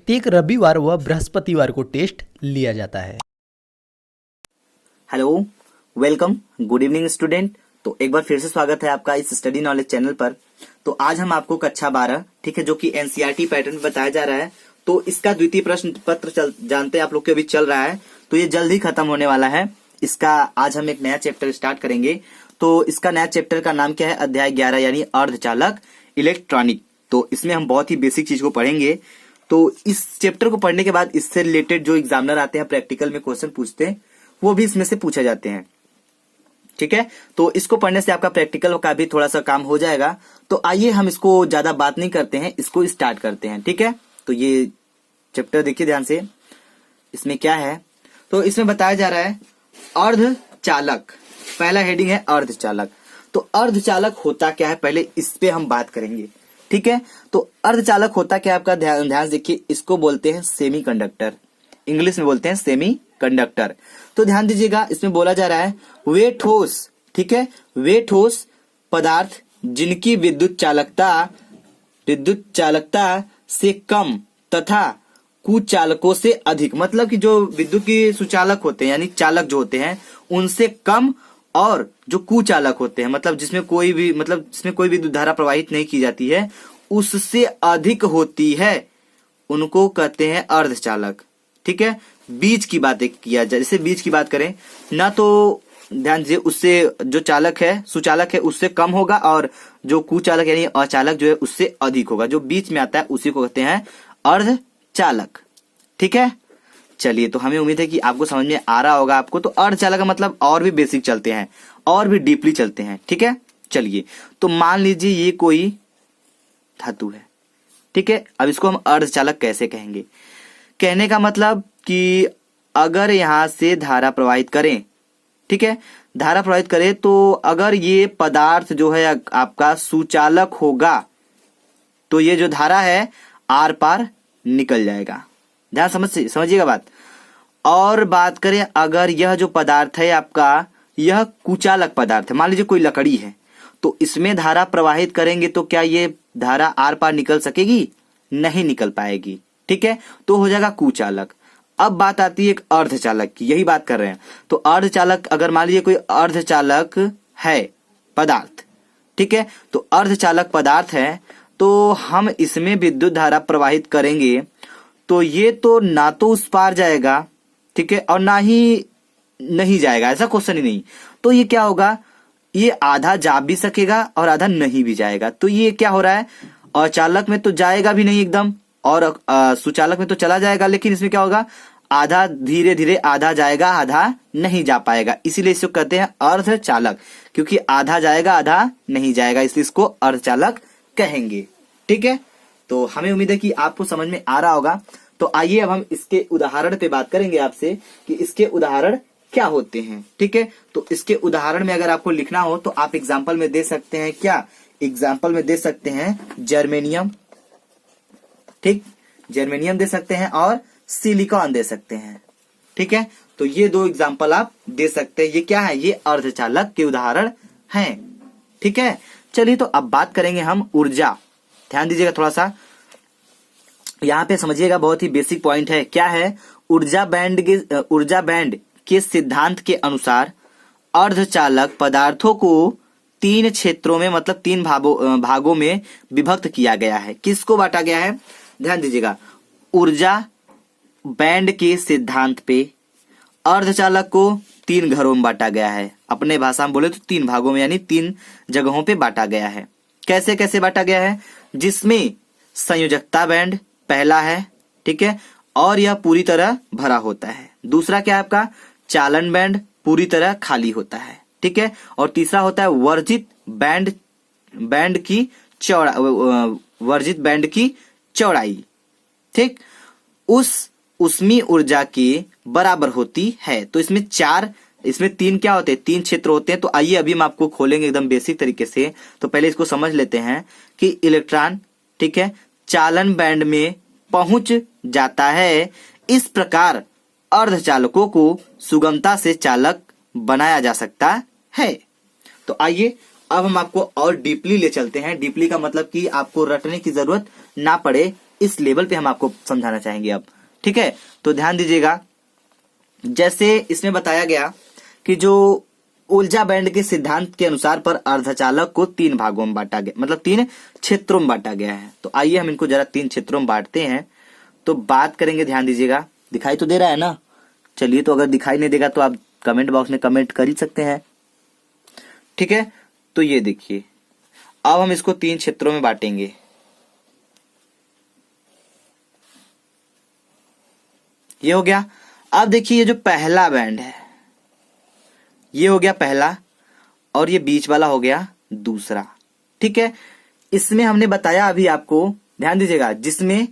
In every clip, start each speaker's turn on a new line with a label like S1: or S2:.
S1: प्रत्येक रविवार व बृहस्पतिवार को टेस्ट लिया जाता है।
S2: Hello, welcome, good evening student. तो एक बार फिर से स्वागत है आपका इस स्टडी नॉलेज चैनल पर। तो आज हम आपको कक्षा 12 ठीक है, जो कि एनसीईआरटी पैटर्न में बताया जा रहा है, तो इसका द्वितीय प्रश्न पत्र जानते हैं आप लोग के अभी चल रहा है, तो ये जल्द ही खत्म होने वाला है। इसका आज हम एक नया चैप्टर स्टार्ट करेंगे। तो इसका नया चैप्टर का नाम क्या है? अध्याय 11 यानी अर्धचालक इलेक्ट्रॉनिक। तो इसमें हम बहुत ही बेसिक चीज को पढ़ेंगे। तो इस चैप्टर को पढ़ने के बाद इससे रिलेटेड जो एग्जामिनर आते हैं प्रैक्टिकल में क्वेश्चन पूछते हैं, वो भी इसमें से पूछे जाते हैं। ठीक है, तो इसको पढ़ने से आपका प्रैक्टिकल का भी थोड़ा सा काम हो जाएगा। तो आइए हम इसको ज्यादा बात नहीं करते हैं, इसको स्टार्ट करते हैं। ठीक है, तो ये चैप्टर देखिए ध्यान से, इसमें क्या है। तो इसमें बताया जा रहा है अर्धचालक। पहला हेडिंग है अर्धचालक। तो अर्धचालक होता क्या है, पहले इस पे हम बात करेंगे। ठीक है, तो अर्धचालक होता क्या है आपका ध्यान से देखिए। इसको बोलते हैं सेमी कंडक्टर, इंग्लिश में बोलते हैं सेमी कंडक्टर। तो ध्यान दीजिएगा, इसमें बोला जा रहा है वे ठोस, ठीक है, वे ठोस पदार्थ जिनकी विद्युत चालकता से कम तथा कुचालकों से अधिक, मतलब कि जो विद्युत की सुचालक होते हैं यानी चालक जो होते हैं उनसे कम, और जो कुचालक होते हैं मतलब जिसमें कोई भी विद्युत धारा प्रवाहित नहीं की जाती है, उससे अधिक होती है, उनको कहते हैं अर्धचालक। ठीक है, बीच की बात किया जाए, जैसे बीच की बात करें ना, तो ध्यान दीजिए उससे जो चालक है सुचालक है उससे कम होगा, और जो कुचालक यानी अचालक जो है उससे अधिक होगा। जो बीच में आता है उसी को कहते हैं अर्धचालक। ठीक है, चलिए, तो हमें उम्मीद है कि आपको समझ में आ रहा होगा आपको। तो अर्धचालक का मतलब और भी बेसिक चलते हैं और भी डीपली चलते हैं। ठीक है, चलिए, तो मान लीजिए ये कोई धातु है। ठीक है, अब इसको हम अर्धचालक कैसे कहेंगे? कहने का मतलब कि अगर यहां से धारा प्रवाहित करें, ठीक है, धारा प्रवाहित करें, तो अगर ये पदार्थ जो है आपका सुचालक होगा तो ये जो धारा है आर पार निकल जाएगा। ध्यान समझिएगा बात। और बात करें अगर यह जो पदार्थ है आपका, यह कुचालक पदार्थ है, मान लीजिए कोई लकड़ी है, तो इसमें धारा प्रवाहित करेंगे तो क्या ये धारा आर पार निकल सकेगी? नहीं निकल पाएगी। ठीक है, तो हो जाएगा कुचालक। अब बात आती है एक अर्धचालक की, यही बात कर रहे हैं। तो अर्धचालक, अगर मान लीजिए कोई अर्धचालक है पदार्थ, ठीक है, तो अर्धचालक पदार्थ है, तो हम इसमें विद्युत धारा प्रवाहित करेंगे तो ये तो ना तो उस पार जाएगा, ठीक है, और ना ही नहीं जाएगा, ऐसा क्वेश्चन ही नहीं। तो ये क्या होगा, ये आधा जा भी सकेगा और आधा नहीं भी जाएगा। तो ये क्या हो रहा है, अचालक में तो जाएगा भी नहीं एकदम, और सुचालक में तो चला जाएगा, लेकिन इसमें क्या होगा, आधा धीरे धीरे आधा जाएगा आधा नहीं जा पाएगा। इसीलिए इसको कहते हैं अर्धचालक, क्योंकि आधा जाएगा आधा नहीं जाएगा, इसलिए इसको अर्धचालक कहेंगे। ठीक है, तो हमें उम्मीद है कि आपको समझ में आ रहा होगा। तो आइए अब हम इसके उदाहरण पे बात करेंगे आपसे कि इसके उदाहरण क्या होते हैं। ठीक है, तो इसके उदाहरण में अगर आपको लिखना हो तो आप एग्जाम्पल में दे सकते हैं क्या? एग्जाम्पल में दे सकते हैं जर्मेनियम, ठीक, जर्मेनियम दे सकते हैं और सिलिकॉन दे सकते हैं। ठीक है, तो ये दो एग्जाम्पल आप दे सकते हैं। ये क्या है? ये अर्धचालक के उदाहरण हैं। ठीक है, चलिए, तो अब बात करेंगे हम ऊर्जा। ध्यान दीजिएगा थोड़ा सा, यहाँ पे समझिएगा, बहुत ही बेसिक पॉइंट है। क्या है? ऊर्जा बैंड के सिद्धांत के अनुसार अर्धचालक पदार्थों को 3 क्षेत्रों में, मतलब 3 भागों में विभक्त किया गया है। किसको बांटा गया है? ध्यान दीजिएगा, ऊर्जा बैंड के सिद्धांत पे अर्धचालक को 3 घरों में बांटा गया है। अपने भाषा में बोले तो 3 भागों में, यानी 3 जगहों पे बांटा गया है। कैसे कैसे बांटा गया है? जिसमें संयोजकता बैंड पहला है, ठीक है, और यह पूरी तरह भरा होता है। दूसरा क्या है आपका? चालन बैंड, पूरी तरह खाली होता है। ठीक है, और तीसरा होता है वर्जित बैंड की चौड़ाई। ठीक, उसमें ऊर्जा की बराबर होती है। तो इसमें 3 क्या होते हैं? 3 क्षेत्र होते हैं। तो आइए अभी हम आपको खोलेंगे एकदम बेसिक तरीके से। तो पहले इसको समझ लेते हैं कि इलेक्ट्रॉन, ठीक है, चालन बैंड में पहुंच जाता है। इस प्रकार अर्धचालकों को सुगमता से चालक बनाया जा सकता है। तो आइए अब हम आपको और डीपली ले चलते हैं। डीपली का मतलब कि आपको रटने की जरूरत ना पड़े, इस लेवल पे हम आपको समझाना चाहेंगे अब। ठीक है, तो ध्यान दीजिएगा। जैसे इसमें बताया गया कि जो ऊर्जा बैंड के सिद्धांत के अनुसार पर अर्धचालक को 3 भागों में बांटा गया, मतलब 3 क्षेत्रों में बांटा गया है। तो आइए हम इनको जरा 3 क्षेत्रों में बांटते हैं, तो बात करेंगे। ध्यान दीजिएगा, दिखाई तो दे रहा है ना? चलिए, तो अगर दिखाई नहीं देगा तो आप कमेंट बॉक्स में कमेंट कर ही सकते हैं। ठीक है, तो ये देखिए, अब हम इसको 3 क्षेत्रों में बांटेंगे। ये हो गया। अब देखिए, ये जो पहला बैंड है, ये हो गया पहला, और ये बीच वाला हो गया दूसरा। ठीक है, इसमें हमने बताया अभी आपको, ध्यान दीजिएगा, जिसमें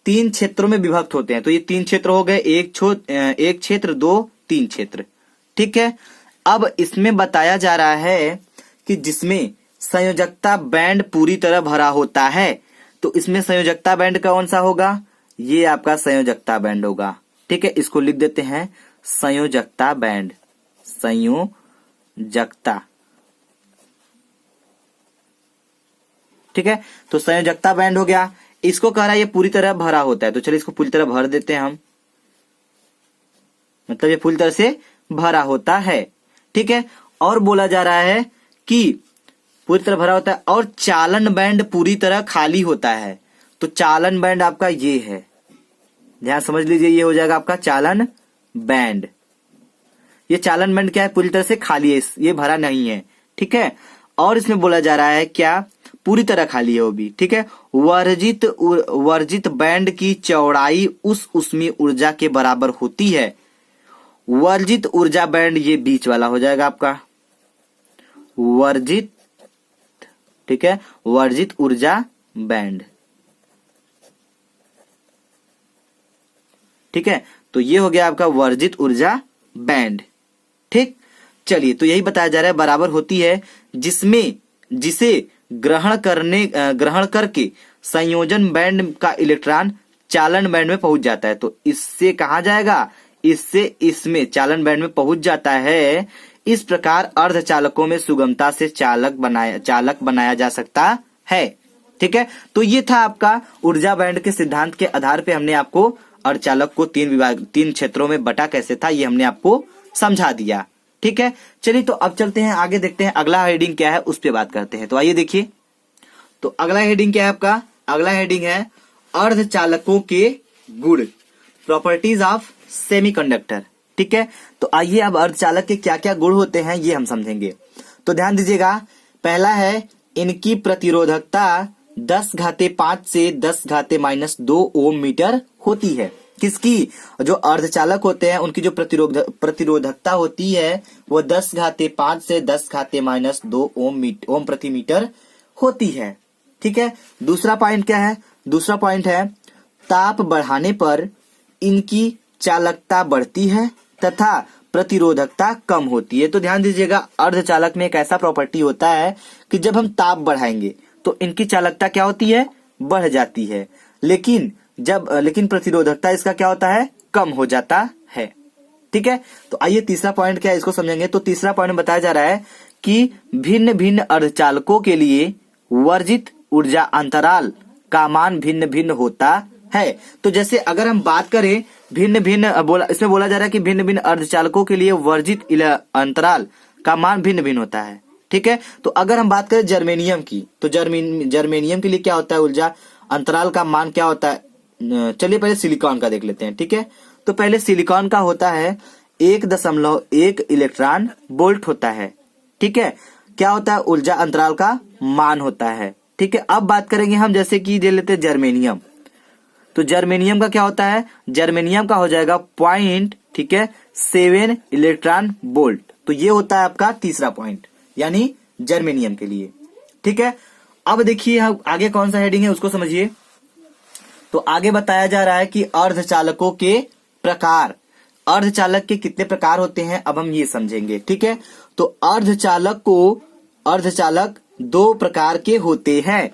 S2: 3 क्षेत्रों में विभक्त होते हैं। तो ये 3 क्षेत्र हो गए, एक क्षेत्र, 2, 3 क्षेत्र। ठीक है, अब इसमें बताया जा रहा है कि जिसमें संयोजकता बैंड पूरी तरह भरा होता है, तो इसमें संयोजकता बैंड कौन सा होगा? ये आपका संयोजकता बैंड होगा। ठीक है, इसको लिख देते हैं संयोजकता बैंड, संयोजकता। ठीक है, तो संयोजकता बैंड हो गया। इसको कह रहा है ये पूरी तरह भरा होता है, तो चलिए इसको पूरी तरह भर देते हैं हम, मतलब ये पूरी तरह से भरा होता है। ठीक है, और बोला जा रहा है कि पूरी तरह भरा होता है, और चालन बैंड पूरी तरह खाली होता है। तो चालन बैंड आपका ये है, ध्यान समझ लीजिए, ये हो जाएगा आपका चालन बैंड। ये चालन बैंड क्या है? पूरी तरह से खाली है, ये भरा नहीं है। ठीक है, और इसमें बोला जा रहा है क्या? पूरी तरह खाली है वो भी। ठीक है, वर्जित बैंड की चौड़ाई उस ऊष्मीय ऊर्जा के बराबर होती है। वर्जित ऊर्जा बैंड ये बीच वाला हो जाएगा आपका, वर्जित। ठीक है, वर्जित ऊर्जा बैंड। ठीक है, तो ये हो गया आपका वर्जित ऊर्जा बैंड। ठीक, चलिए, तो यही बताया जा रहा है बराबर होती है, जिसे ग्रहण करके संयोजन बैंड का इलेक्ट्रॉन चालन बैंड में पहुंच जाता है। तो इससे कहा जाएगा, इससे इसमें चालन बैंड में पहुंच जाता है। इस प्रकार अर्धचालकों में सुगमता से चालक बनाया जा सकता है। ठीक है, तो ये था आपका ऊर्जा बैंड के सिद्धांत के आधार पे हमने आपको अर्धचालक को 3 क्षेत्रों में बटा कैसे था, ये हमने आपको समझा दिया। ठीक है, चलिए, तो अब चलते हैं आगे, देखते हैं अगला हेडिंग क्या है, उस पे बात करते हैं। तो आइए देखिए, तो अगला हेडिंग क्या है आपका? अगला हेडिंग है अर्धचालकों के गुण, प्रॉपर्टीज ऑफ सेमीकंडक्टर। ठीक है, तो आइए अब अर्धचालक के क्या क्या गुण होते हैं ये हम समझेंगे। तो ध्यान दीजिएगा, पहला है इनकी प्रतिरोधकता 10⁵ से 10⁻² ओम मीटर होती है। किसकी? जो अर्धचालक होते हैं उनकी जो प्रतिरोधकता होती है वो 10⁵ से 10⁻² ओम प्रति मीटर होती है। ठीक है, दूसरा पॉइंट क्या है? दूसरा पॉइंट है ताप बढ़ाने पर इनकी चालकता बढ़ती है तथा प्रतिरोधकता कम होती है। तो ध्यान दीजिएगा, अर्धचालक में एक ऐसा प्रॉपर्टी होता है कि जब हम ताप बढ़ाएंगे तो इनकी चालकता क्या होती है? बढ़ जाती है, लेकिन प्रतिरोधकता इसका क्या होता है? कम हो जाता है। ठीक है, तो आइए तीसरा पॉइंट क्या है इसको समझेंगे। तो तीसरा पॉइंट बताया जा रहा है कि भिन्न भिन्न अर्धचालकों के लिए वर्जित ऊर्जा अंतराल का मान भिन्न भिन्न होता है। तो जैसे अगर हम बात करें इसमें बोला जा रहा है कि भिन्न भिन्न अर्धचालकों के लिए वर्जित अंतराल का मान भिन्न भिन्न होता है। ठीक है, तो अगर हम बात करें जर्मेनियम की, तो जर्मेनियम के लिए क्या होता है? ऊर्जा अंतराल का मान क्या होता है? चलिए पहले सिलिकॉन का देख लेते हैं। ठीक है, तो पहले सिलिकॉन का होता है 1.1 इलेक्ट्रॉन वोल्ट होता है। ठीक है, क्या होता है? ऊर्जा अंतराल का मान होता है। ठीक है, अब बात करेंगे हम, जैसे कि दे लेते हैं जर्मेनियम। तो जर्मेनियम का क्या होता है? जर्मेनियम का हो जाएगा पॉइंट, ठीक है, 7 इलेक्ट्रॉन वोल्ट। तो ये होता है आपका तीसरा पॉइंट, यानी जर्मेनियम के लिए। ठीक है, अब देखिए आगे कौन सा हेडिंग है उसको समझिए। तो आगे बताया जा रहा है कि अर्धचालकों के प्रकार, अर्धचालक के कितने प्रकार होते हैं, अब हम ये समझेंगे। ठीक है, तो अर्धचालक 2 प्रकार के होते हैं।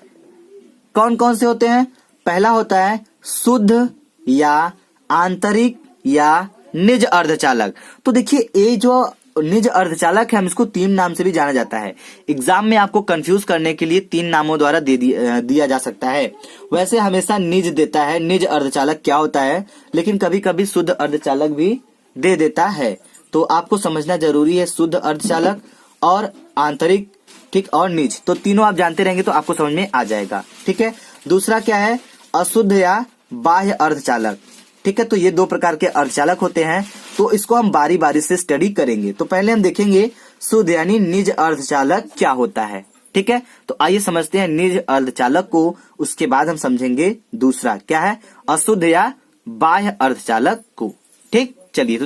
S2: कौन कौन से होते हैं? पहला होता है शुद्ध या आंतरिक या निज अर्धचालक। तो देखिए, ये जो निज अर्धचालक है, हम इसको 3 नाम से भी जाना जाता है। एग्जाम में आपको कंफ्यूज करने के लिए 3 नामों द्वारा दिया जा सकता है। वैसे हमेशा निज देता है, निज अर्धचालक क्या होता है, लेकिन कभी कभी शुद्ध अर्धचालक भी दे देता है। तो आपको समझना जरूरी है शुद्ध अर्धचालक और आंतरिक, ठीक, और निज। तो तीनों आप जानते रहेंगे तो आपको समझ में आ जाएगा। ठीक है, दूसरा क्या है, अशुद्ध या बाह्य अर्धचालक। ठीक है, तो ये 2 प्रकार के अर्धचालक होते हैं, तो इसको हम बारी बारी से स्टडी करेंगे। तो पहले हम देखेंगे शुद्ध यानी निज अर्धचालक क्या होता है। ठीक है, तो आइए समझते हैं निज अर्धचालक को, उसके बाद हम समझेंगे दूसरा क्या है, अशुद्ध या बाह्य अर्धचालक को। ठीक, चलिए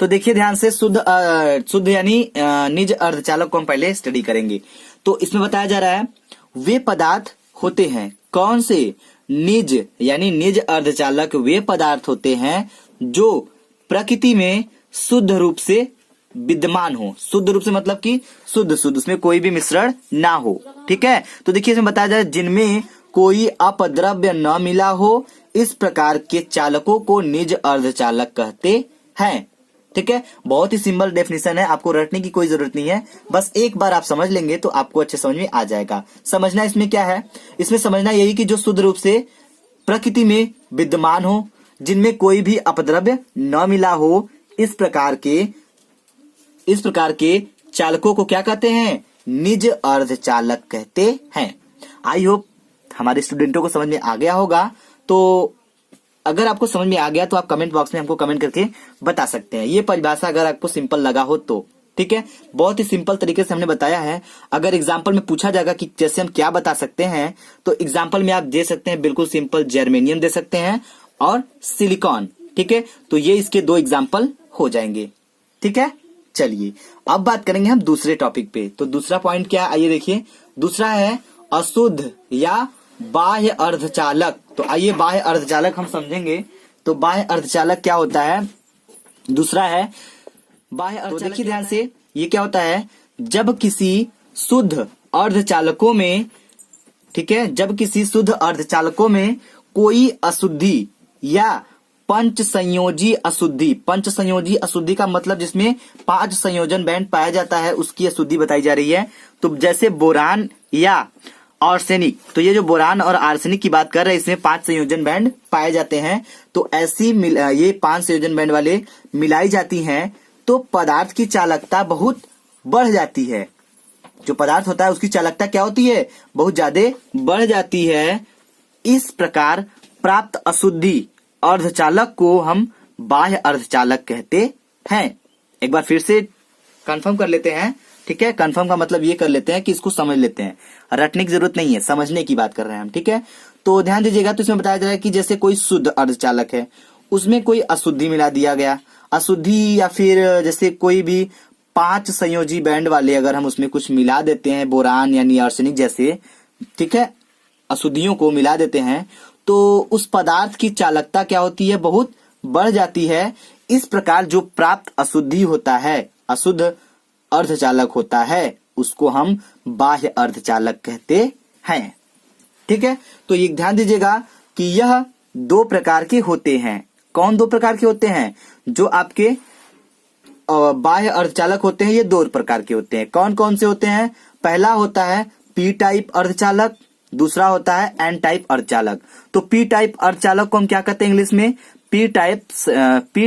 S2: तो देखिए ध्यान से, शुद्ध यानी निज अर्धचालक को हम पहले स्टडी करेंगे। तो इसमें बताया जा रहा है वे पदार्थ होते हैं, कौन से, निज यानी निज अर्धचालक वे पदार्थ होते हैं जो प्रकृति में शुद्ध रूप से विद्यमान हो। शुद्ध रूप से मतलब कि शुद्ध उसमें कोई भी मिश्रण ना हो। ठीक है, तो देखिए इसमें बताया जाए जिनमें कोई अपद्रव्य न मिला हो, इस प्रकार के चालकों को निज अर्धचालक कहते हैं। ठीक है, बहुत ही सिंपल डेफिनेशन है, आपको रटने की कोई जरूरत नहीं है, बस एक बार आप समझ लेंगे तो आपको अच्छे समझ में आ जाएगा। समझना इसमें क्या है, इसमें समझना यही कि जो शुद्ध रूप से प्रकृति में विद्यमान हो, जिनमें कोई भी अपद्रव्य न मिला हो, इस प्रकार के चालकों को क्या कहते हैं, निज अर्धचालक कहते हैं। आई होप हमारे स्टूडेंटों को समझ में आ गया होगा। तो अगर आपको समझ में आ गया तो आप कमेंट बॉक्स में हमको कमेंट करके बता सकते हैं ये परिभाषा, अगर आपको सिंपल लगा हो तो। ठीक है, बहुत ही सिंपल तरीके से हमने बताया है। अगर एग्जाम्पल में पूछा जाएगा कि जैसे हम क्या बता सकते हैं, तो एग्जाम्पल में आप दे सकते हैं बिल्कुल सिंपल, जर्मेनियम दे सकते हैं और सिलिकॉन। ठीक है, तो ये इसके 2 एग्जाम्पल हो जाएंगे। ठीक है, चलिए अब बात करेंगे हम दूसरे टॉपिक पे। तो दूसरा पॉइंट क्या, आइए देखिए, दूसरा है अशुद्ध या बाह्य अर्धचालक। तो आइए बाह्य अर्धचालक हम समझेंगे। तो बाह्य अर्धचालक क्या होता है, दूसरा है बाह्य अर्धचालक। तो देखिए ध्यान से, ये क्या होता है, जब किसी शुद्ध अर्धचालकों में, ठीक है, जब किसी शुद्ध अर्धचालकों में कोई अशुद्धि या पंच संयोजी अशुद्धि का मतलब जिसमें 5 संयोजन बैंड पाया जाता है, उसकी अशुद्धि बताई जा रही है। तो जैसे बोरान या आर्सेनिक, तो ये जो बोरान और आर्सेनिक की बात कर रहे हैं, इसमें 5 संयोजन बैंड पाए जाते हैं। तो ऐसी ये 5 संयोजन बैंड वाले मिलाई जाती हैं तो पदार्थ की चालकता बहुत बढ़ जाती है। जो पदार्थ होता है उसकी चालकता क्या होती है, बहुत ज्यादा बढ़ जाती है। इस प्रकार प्राप्त अशुद्धि अर्धचालक को हम बाह्य अर्धचालक कहते हैं। एक बार फिर से कंफर्म कर लेते हैं। ठीक है, कंफर्म का मतलब ये कर लेते हैं कि इसको समझ लेते हैं, रटने की जरूरत नहीं है, समझने की बात कर रहे हैं हम। ठीक है, तो ध्यान दीजिएगा। तो इसमें बताया जा रहा है कि जैसे कोई शुद्ध अर्धचालक है, उसमें कोई अशुद्धि मिला दिया गया, अशुद्धि या फिर जैसे कोई भी 5 संयोजी बैंड वाले अगर हम उसमें कुछ मिला देते हैं, बोरान यानी आर्सेनिक जैसे, ठीक है, अशुद्धियों को मिला देते हैं, तो उस पदार्थ की चालकता क्या होती है, बहुत बढ़ जाती है। इस प्रकार जो प्राप्त अशुद्धि होता है, अशुद्ध अर्धचालक होता है, उसको हम बाह्य अर्धचालक कहते हैं। ठीक है, तो ये ध्यान दीजिएगा कि यह 2 प्रकार के होते हैं। कौन 2 प्रकार के होते हैं, जो आपके बाह्य अर्धचालक होते हैं, ये 2 प्रकार के होते हैं। कौन कौन से होते हैं, पहला होता है पी टाइप अर्धचालक, दूसरा होता है एन टाइप अर्धचालक। तो पी टाइप अर्धचालक को हम क्या कहते हैं इंग्लिश में, पी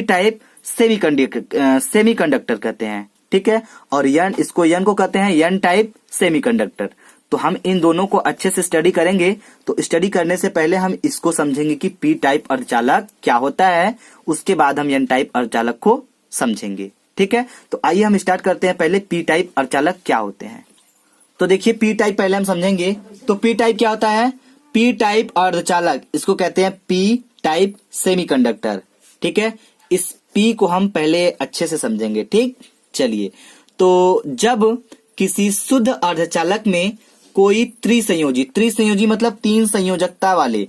S2: टाइप सेमीकंडक्टर कहते हैं। ठीक है, और एन को कहते हैं एन टाइप सेमीकंडक्टर। तो हम इन दोनों को अच्छे से स्टडी करेंगे। तो स्टडी करने से पहले हम इसको समझेंगे कि पी टाइप अर्धचालक क्या होता है, उसके बाद हम एन टाइप अर्धचालक को समझेंगे। ठीक है, तो आइए हम स्टार्ट करते हैं। पहले पी टाइप अर्धचालक क्या होते हैं। तो देखिए पी टाइप पहले हम समझेंगे। तो पी टाइप क्या होता है, पी टाइप अर्धचालक, इसको कहते हैं पी टाइप सेमीकंडक्टर। ठीक है, इस पी को हम पहले अच्छे से समझेंगे। ठीक, चलिए। तो जब किसी शुद्ध अर्धचालक में कोई त्रिसंयोजी मतलब 3 संयोजकता वाले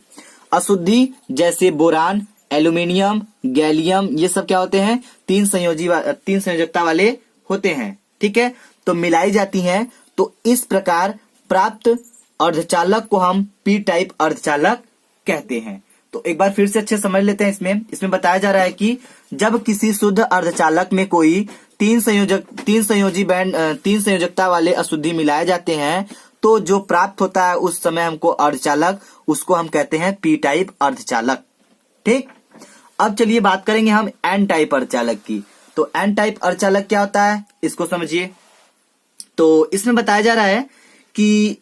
S2: अशुद्धि, जैसे बोरान, एल्यूमिनियम, गैलियम, ये सब क्या होते हैं, 3 संयोजकता वाले होते हैं। ठीक है, तो मिलाई जाती हैं, तो इस प्रकार प्राप्त अर्धचालक को हम पी टाइप अर्धचालक कहते हैं। तो एक बार फिर से अच्छे समझ लेते हैं। इसमें बताया जा रहा है कि जब किसी शुद्ध अर्धचालक में कोई तीन संयोजकता वाले अशुद्धि मिलाए जाते हैं तो जो प्राप्त होता है उस समय हमको अर्धचालक, उसको हम कहते हैं पी टाइप अर्धचालक। ठीक, अब चलिए बात करेंगे हम एन टाइप अर्धचालक की। तो एन टाइप अर्धचालक क्या होता है इसको समझिए। तो इसमें बताया जा रहा है कि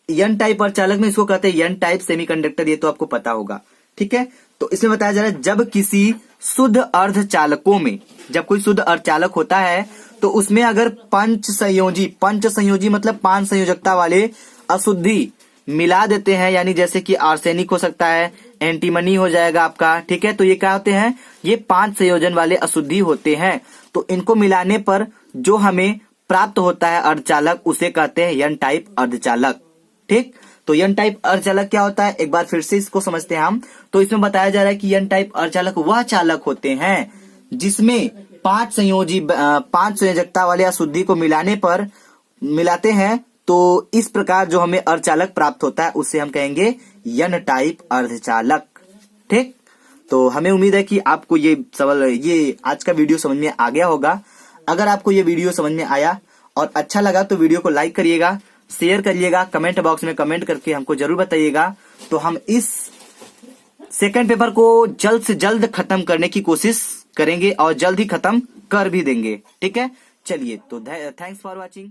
S2: एन टाइप अर्धचालक में इसको कहते हैं एन टाइप सेमीकंडक्टर, ये तो आपको पता होगा। ठीक है, तो इसमें बताया जा रहा है जब किसी शुद्ध अर्धचालकों में, जब कोई शुद्ध अर्धचालक होता है तो उसमें अगर पंच संयोजी मतलब 5 संयोजकता वाले अशुद्धि मिला देते हैं, यानी जैसे कि आर्सेनिक हो सकता है, एंटीमनी हो जाएगा आपका। ठीक है, तो ये क्या होते हैं, ये 5 संयोजन वाले अशुद्धि होते हैं। तो इनको मिलाने पर जो हमें प्राप्त होता है अर्धचालक उसे कहते हैं एन टाइप अर्धचालक। ठीक, तो एन टाइप अर्धचालक क्या होता है, एक बार फिर से इसको समझते हैं हम। तो इसमें बताया जा रहा है कि एन टाइप अर्धचालक वह चालक होते हैं जिसमें 5 संयोजकता वाले अशुद्धि को मिलाते हैं तो इस प्रकार जो हमें अर्धचालक प्राप्त होता है उसे हम कहेंगे एन टाइप अर्धचालक। ठीक, तो हमें उम्मीद है कि आपको ये आज का वीडियो समझ में आ गया होगा। अगर आपको ये वीडियो समझ में आया और अच्छा लगा तो वीडियो को लाइक करिएगा, शेयर करिएगा, कमेंट बॉक्स में कमेंट करके हमको जरूर बताइएगा। तो हम इस सेकंड पेपर को जल्द से जल्द खत्म करने की कोशिश करेंगे और जल्द ही खत्म कर भी देंगे। ठीक है, चलिए, तो थैंक्स फॉर वॉचिंग।